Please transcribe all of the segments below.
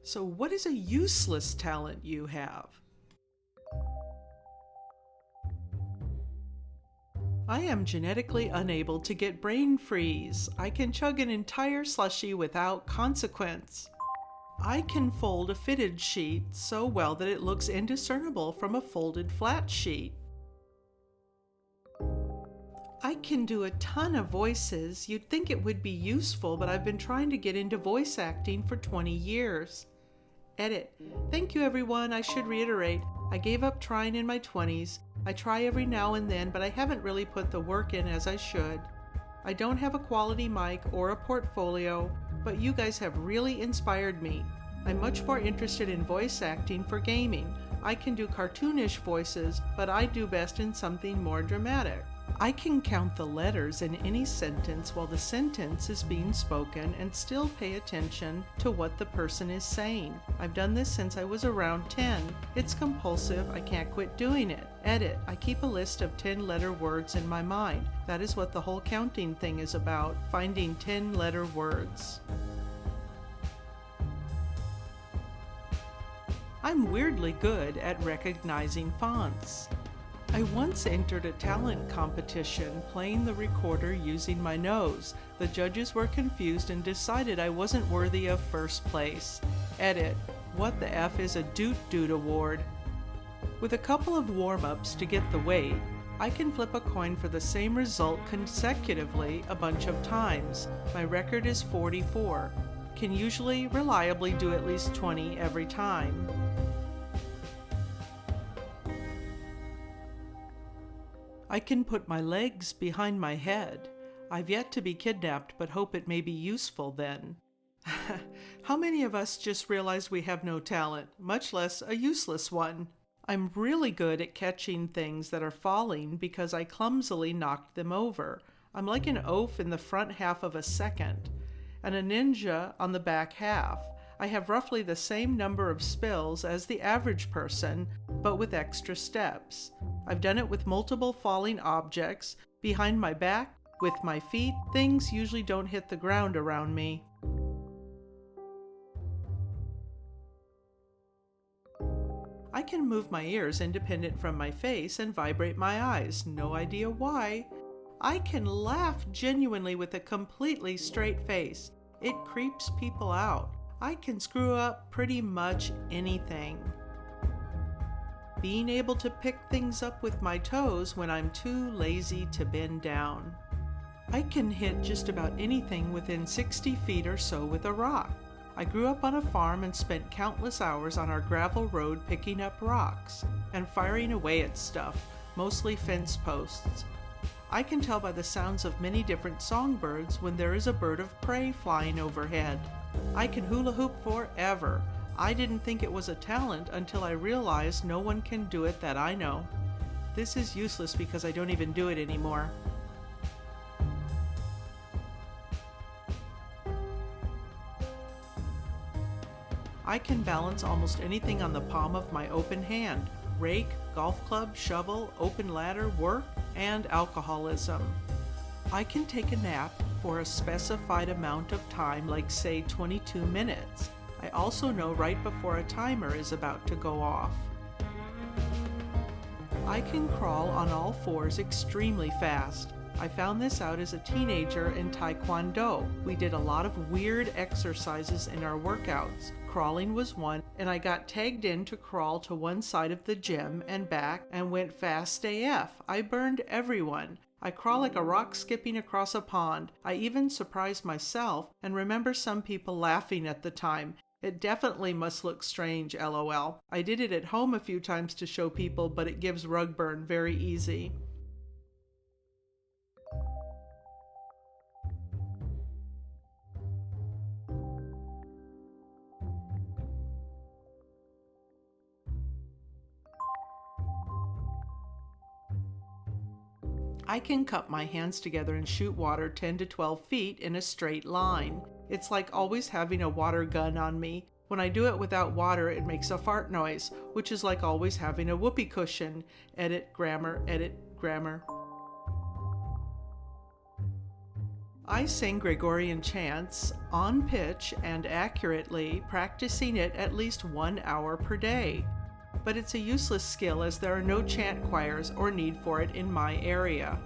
So what is a useless talent you have? I am genetically unable to get brain freeze. I can chug an entire slushie without consequence. I can fold a fitted sheet so well that it looks indiscernible from a folded flat sheet. I can do a ton of voices. You'd think it would be useful, but I've been trying to get into voice acting for 20 years. Edit. Thank you, everyone. I should reiterate, I gave up trying in my 20s. I try every now and then, but I haven't really put the work in as I should. I don't have a quality mic or a portfolio, but you guys have really inspired me. I'm much more interested in voice acting for gaming. I can do cartoonish voices, but I do best in something more dramatic. I can count the letters in any sentence while the sentence is being spoken and still pay attention to what the person is saying. I've done this since I was around 10. It's compulsive. I can't quit doing it. Edit. I keep a list of 10-letter words in my mind. That is what the whole counting thing is about, finding 10-letter words. I'm weirdly good at recognizing fonts. I once entered a talent competition playing the recorder using my nose. The judges were confused and decided I wasn't worthy of first place. Edit. What the F is a Doot Doot Award? With a couple of warm-ups to get the weight, I can flip a coin for the same result consecutively a bunch of times. My record is 44. Can usually reliably do at least 20 every time. I can put my legs behind my head. I've yet to be kidnapped, but hope it may be useful then. How many of us just realize we have no talent, much less a useless one? I'm really good at catching things that are falling because I clumsily knocked them over. I'm like an oaf in the front half of a second, and a ninja on the back half. I have roughly the same number of spills as the average person, but with extra steps. I've done it with multiple falling objects, behind my back, with my feet. Things usually don't hit the ground around me. I can move my ears independent from my face and vibrate my eyes, no idea why. I can laugh genuinely with a completely straight face. It creeps people out. I can screw up pretty much anything. Being able to pick things up with my toes when I'm too lazy to bend down. I can hit just about anything within 60 feet or so with a rock. I grew up on a farm and spent countless hours on our gravel road picking up rocks and firing away at stuff, mostly fence posts. I can tell by the sounds of many different songbirds when there is a bird of prey flying overhead. I can hula hoop forever. I didn't think it was a talent until I realized no one can do it that I know. This is useless because I don't even do it anymore. I can balance almost anything on the palm of my open hand. Rake, golf club, shovel, open ladder, work, and alcoholism. I can take a nap for a specified amount of time, like say 22 minutes. I also know right before a timer is about to go off. I can crawl on all fours extremely fast. I found this out as a teenager in Taekwondo. We did a lot of weird exercises in our workouts. Crawling was one, and I got tagged in to crawl to one side of the gym and back and went fast AF. I burned everyone. I crawl like a rock skipping across a pond. I even surprised myself and remember some people laughing at the time. It definitely must look strange, LOL. I did it at home a few times to show people, but it gives rug burn very easy. I can cup my hands together and shoot water 10 to 12 feet in a straight line. It's like always having a water gun on me. When I do it without water, it makes a fart noise, which is like always having a whoopee cushion. Edit grammar, edit grammar. I sing Gregorian chants on pitch and accurately, practicing it at least 1 hour per day. But it's a useless skill as there are no chant choirs or need for it in my area.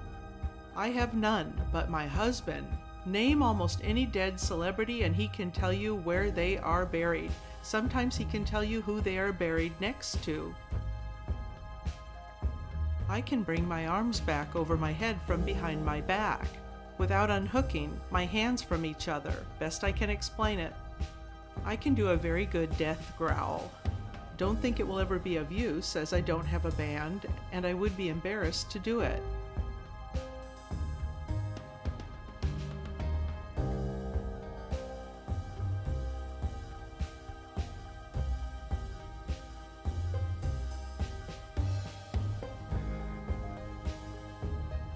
I have none, but my husband. Name almost any dead celebrity and he can tell you where they are buried. Sometimes he can tell you who they are buried next to. I can bring my arms back over my head from behind my back, without unhooking my hands from each other, best I can explain it. I can do a very good death growl. Don't think it will ever be of use as I don't have a band, and I would be embarrassed to do it.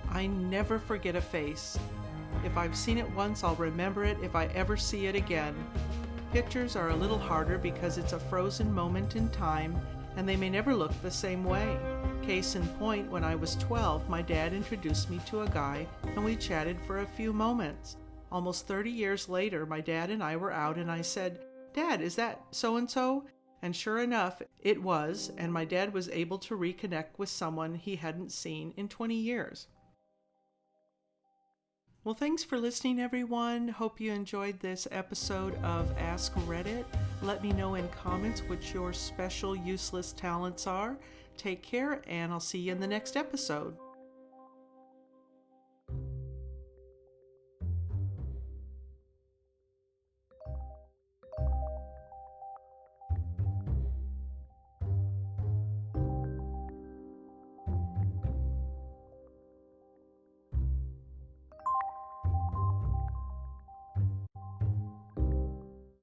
I never forget a face. If I've seen it once, I'll remember it if I ever see it again. Pictures are a little harder because it's a frozen moment in time, and they may never look the same way. Case in point, when I was 12, my dad introduced me to a guy, and we chatted for a few moments. Almost 30 years later, my dad and I were out, and I said, "Dad, is that so-and-so?" And sure enough, it was, and my dad was able to reconnect with someone he hadn't seen in 20 years. Well, thanks for listening, everyone. Hope you enjoyed this episode of Ask Reddit. Let me know in comments what your special useless talents are. Take care, and I'll see you in the next episode.